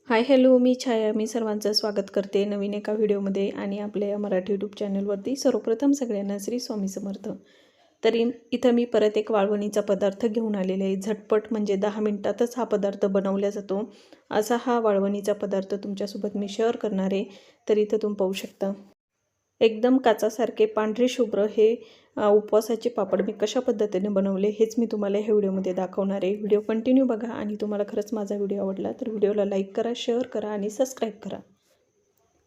Hi hello, मी छाया. मी सर्वांचं स्वागत करते नवीन एका व्हिडिओमध्ये आणि आपल्या मराठी यूट्यूब चॅनलवरती. सर्वप्रथम सगळ्यांना श्री स्वामी समर्थ. तरी इथं मी परत एक वाळवणीचा पदार्थ घेऊन आलेले आहे. झटपट म्हणजे 10 मिनिटातच हा पदार्थ बनवला जातो असा हा वाळवणीचा पदार्थ तुमच्यासोबत मी शेअर करणार आहे. तर इथं तुम्ही पाहू शकता एकदम काचासारखे पांढरे शुभ्र हे उपवासाचे पापड मी कशा पद्धतीने बनवले हेच मी तुम्हाला ह्या व्हिडिओमध्ये दाखवणार आहे. व्हिडिओ कंटिन्यू बघा आणि तुम्हाला खरंच माझा व्हिडिओ आवडला तर व्हिडिओला लाईक करा, शेअर करा आणि सबस्क्राईब करा.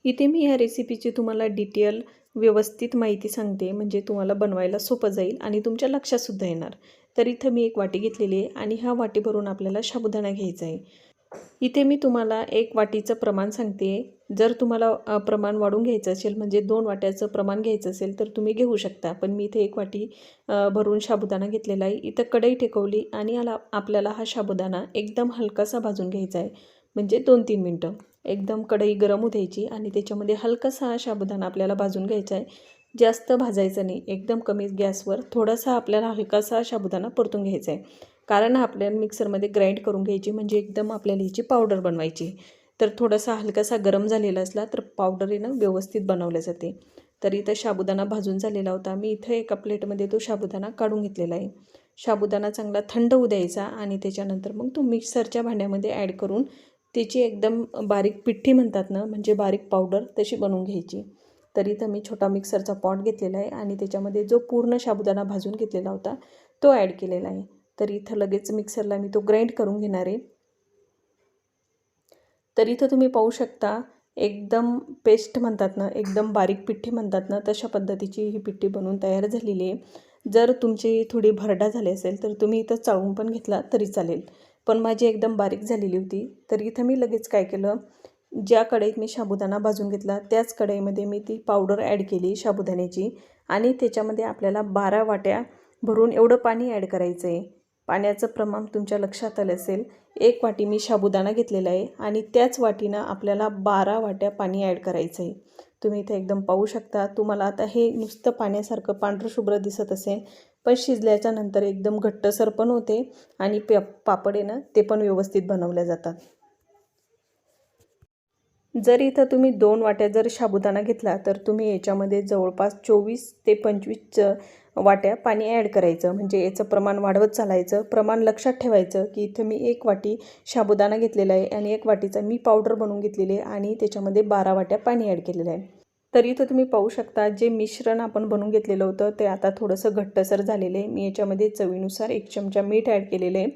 इथे मी या रेसिपीची तुम्हाला डिटेल व्यवस्थित माहिती सांगते, म्हणजे तुम्हाला बनवायला सोपं जाईल आणि तुमच्या लक्षातसुद्धा येणार. तर इथं मी एक वाटी घेतलेली आहे आणि ह्या वाटीभरून आपल्याला साबुदाणा घ्यायचा आहे. इथे मी तुम्हाला 1 वाटीचं प्रमाण सांगते. जर तुम्हाला प्रमाण वाढून घ्यायचं असेल, म्हणजे 2 वाट्याचं प्रमाण घ्यायचं असेल तर तुम्ही घेऊ शकता. पण मी इथे 1 वाटी भरून साबुदाणा घेतलेला आहे. इथं कढई टेकवली आणि आपल्याला हा साबुदाणा एकदम हलकासा भाजून घ्यायचा आहे. म्हणजे 2-3 मिनटं एकदम कढई गरम होऊ द्यायची आणि त्याच्यामध्ये हलकासा हा साबुदाणा आपल्याला भाजून घ्यायचा आहे. जास्त भाजायचं नाही, एकदम कमी गॅसवर थोडासा आपल्याला हलकासा साबुदाणा परतून घ्यायचा आहे. कारण आपल्याला मिक्सरमध्ये ग्राइंड करून घ्यायची, म्हणजे एकदम आपल्याला ह्याची पावडर बनवायची. तर थोडासा हलकासा गरम झालेला असला तर पावडर व्यवस्थित बनवल्या जाते. तर इथं साबुदाणा भाजून झालेला होता. मी इथं एका प्लेटमध्ये तो साबुदाणा काढून घेतलेला आहे. साबुदाणा चांगला थंड होऊ द्यायचा आणि त्याच्यानंतर मग तो मिक्सरच्या भांड्यामध्ये ॲड करून त्याची एकदम बारीक पिठी म्हणतात ना, म्हणजे बारीक पावडर तशी बनवून घ्यायची. तर इथं मी छोटा मिक्सरचा पॉट घेतलेला आहे आणि त्याच्यामध्ये जो पूर्ण साबुदाणा भाजून घेतलेला होता तो ॲड केलेला आहे. तर इथं लगेच मिक्सरला मी तो ग्राइंड करून घेणार आहे. तर इथं तुम्ही पाहू शकता एकदम पेस्ट म्हणतात ना, एकदम बारीक पिठी म्हणतात ना, तशा पद्धतीची ही पिठी बनवून तयार झालेली आहे. जर तुमची थोडी भरडा झाली असेल तर तुम्ही इथं चाळून पण घेतला तरी चालेल. पण माझी एकदम बारीक झालेली होती. तर इथं मी लगेच काय केलं, ज्या कढईत मी साबुदाणा भाजून घेतला त्याच कढईमध्ये मी ती पावडर ॲड केली साबुदाण्याची आणि त्याच्यामध्ये आपल्याला 12 वाट्या भरून एवढं पाणी ॲड करायचं आहे. पाण्याचं प्रमाण तुमच्या लक्षात आलं असेल. 1 वाटी मी साबुदाणा घेतलेला आहे आणि त्याच वाटीनं आपल्याला 12 वाट्या पाणी ॲड करायचं आहे. तुम्ही इथे एकदम पाहू शकता. तुम्हाला आता हे नुसतं पाण्यासारखं पांढरं शुभ्र दिसत असेल, पण शिजल्याच्या नंतर एकदम घट्टसर पण होते आणि पापड ते पण व्यवस्थित बनवल्या जातात. जर इथं तुम्ही 2 वाट्या जर साबुदाणा घेतला तर तुम्ही याच्यामध्ये जवळपास 24 ते 25 वाट्या पाणी ॲड करायचं. म्हणजे याचं प्रमाण वाढवत चालायचं. प्रमाण लक्षात ठेवायचं की इथं मी 1 वाटी साबुदाणा घेतलेला आहे आणि 1 वाटीचा मी पावडर बनवून घेतलेली आहे आणि त्याच्यामध्ये 12 वाट्या पाणी ॲड केलेलं आहे. तर इथं तुम्ही पाहू शकता जे मिश्रण आपण बनवून घेतलेलं होतं ते आता थोडंसं घट्टसर झालेलं आहे. मी याच्यामध्ये चवीनुसार 1 चमचा मीठ ॲड केलेलं आहे.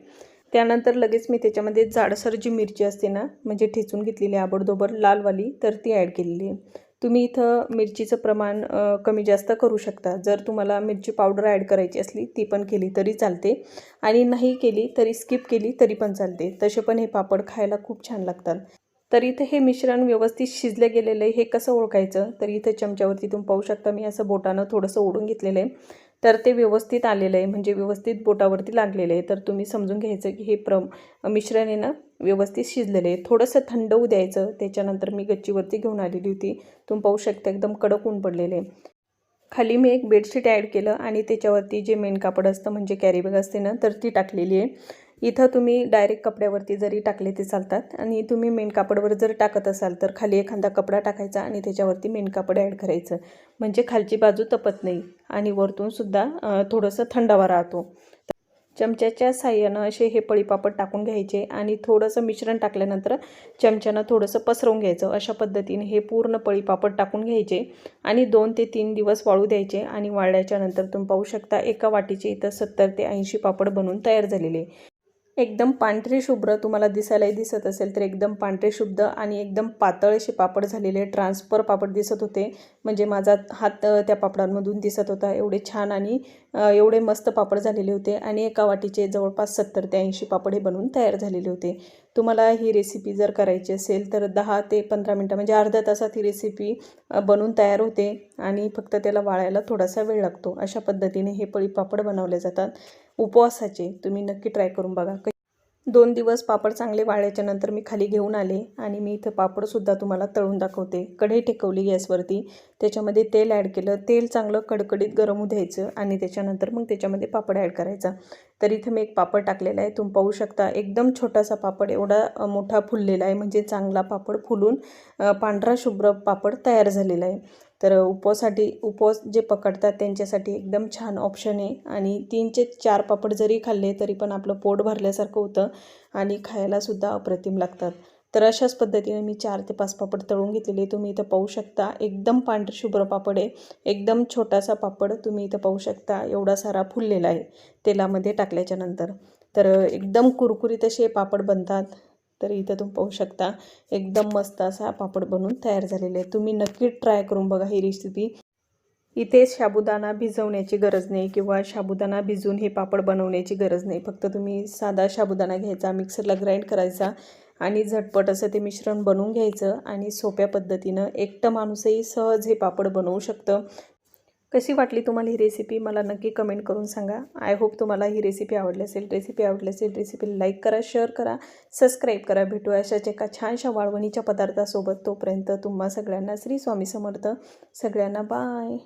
त्यानंतर लगेच मी त्याच्यामध्ये जाडसर जी मिरची असते ना, म्हणजे ठेचून घेतलेली आबडधोबड लालवाली, तर ती ॲड केलेली आहे. तुम्ही इथं मिरचीचं प्रमाण कमी जास्त करू शकता. जर तुम्हाला मिरची पावडर ॲड करायची असली ती पण केली तरी चालते आणि नाही केली तरी स्किप केली तरी पण चालते. तसे पण हे पापड खायला खूप छान लागतात. तर इथं हे मिश्रण व्यवस्थित शिजलं गेलेलं आहे. हे कसं ओळखायचं, तर इथं चमच्यावरती तुम्ही पाहू शकता मी असं बोटानं थोडंसं ओढून घेतलेलं आहे. तर ते व्यवस्थित आलेलं आहे, म्हणजे व्यवस्थित बोटावरती लागलेलं आहे. तर तुम्ही समजून घ्यायचं की हे मिश्रण आहे ना व्यवस्थित शिजलेलं आहे. थोडंसं थंड होऊ द्यायचं. त्याच्यानंतर मी गच्चीवरती घेऊन आलेली होती. तुम्ही पाहू शकता एकदम कडक ऊन पडलेले आहे. खाली मी एक बेडशीट ॲड केलं आणि त्याच्यावरती जे मेन कापड असतं म्हणजे कॅरी बॅग असते ना, तर ती टाकलेली आहे. इथं तुम्ही डायरेक्ट कपड्यावरती जरी टाकले ते चालतात आणि तुम्ही मेन कापडवर जर टाकत असाल तर खाली एखादा कपडा टाकायचा आणि त्याच्यावरती मेन कापड ॲड करायचं. म्हणजे खालची बाजू तपत नाही आणि वरतूनसुद्धा थोडंसं थंडावा राहतो. चमच्याच्या साहाय्यानं असे हे पळीपापड टाकून घ्यायचे आणि थोडंसं मिश्रण टाकल्यानंतर चमच्यानं थोडंसं पसरवून घ्यायचं. अशा पद्धतीने हे पूर्ण पळीपापड टाकून घ्यायचे आणि 2 ते 3 दिवस वाळू द्यायचे आणि वाळल्याच्या नंतर तुम्ही पाहू शकता एका वाटीचे इथं 70 ते 80 पापड बनवून तयार झालेले. एकदम पांढरे शुभ्र तुम्हाला दिसायलाही दिसत असेल तर एकदम पांढरे शुभ्र आणि एकदम पातळ असे पापड झालेले ट्रान्सफर पापड दिसत होते. म्हणजे माझा हात त्या पापडांमधून दिसत होता. एवढे छान आणि एवढे मस्त पापड झालेले होते आणि एका वाटीचे जवळपास 70 ते 80 पापड हे बनवून तयार झालेले होते. तुम्हाला ही रेसिपी जर करायची असेल तर 10 ते 15 मिनटं म्हणजे अर्ध्या तासात ही रेसिपी बनवून तयार होते आणि फक्त त्याला वाळायला थोडासा वेळ लागतो. अशा पद्धतीने हे पळीपापड बनवले जातात उपवासाचे. तुम्ही नक्की ट्राय करून बघा. 2 दिवस पापड चांगले वाळल्याच्या नंतर मी खाली घेऊन आले आणि मी इथं पापडसुद्धा तुम्हाला तळून दाखवते. कढई टेकवली गॅसवरती, त्याच्यामध्ये तेल ॲड केलं. तेल चांगलं कडकडीत गरम होऊ द्यायचं आणि त्याच्यानंतर मग त्याच्यामध्ये पापड ॲड करायचा. तर इथं मी एक पापड टाकलेला आहे. तुम्ही पाहू शकता एकदम छोटासा पापड एवढा मोठा फुललेला आहे, म्हणजे चांगला पापड फुलून पांढरा शुभ्र पापड तयार झालेला आहे. तर उपवास जे पकडतात त्यांच्यासाठी एकदम छान ऑप्शन आहे. आणि 3 ते 4 पापड जरी खाल्ले तरी पण आपलं पोट भरल्यासारखं होतं आणि खायलासुद्धा अप्रतिम लागतात. तर अशाच पद्धतीने मी 4 ते 5 पापड तळून घेतलेले तुम्ही इथं पाहू शकता. एकदम पांढरशुभ्र पापड आहे. एकदम छोटासा पापड तुम्ही इथं पाहू शकता एवढा सारा फुललेला आहे तेलामध्ये टाकल्याच्या नंतर. तर एकदम कुरकुरीत असे पापड बनतात. तर इथं तुम्ही पाहू शकता एकदम मस्त असा पापड बनवून तयार झालेला आहे. तुम्ही नक्की ट्राय करून बघा ही रेसिपी. इथे साबुदाणा भिजवण्याची गरज नाही किंवा साबुदाणा भिजवून हे पापड बनवण्याची गरज नाही. फक्त तुम्ही साधा साबुदाणा घ्यायचा, मिक्सरला ग्राइंड करायचा आणि झटपट असं ते मिश्रण बनवून घ्यायचं आणि सोप्या पद्धतीनं एकटं माणूसही सहज हे पापड बनवू शकतं. कशी वाटली तुम्हाला ही रेसिपी मला नक्की कमेंट करून सांगा. आय होप तुम्हाला ही रेसिपी आवडली असेल. रेसिपीला लाईक करा, शेअर करा, सबस्क्राईब करा. भेटूया अशाच एका छानशा वाळवणीच्या पदार्थासोबत. तोपर्यंत तुम्हा सगळ्यांना श्री स्वामी समर्थ. सगळ्यांना बाय.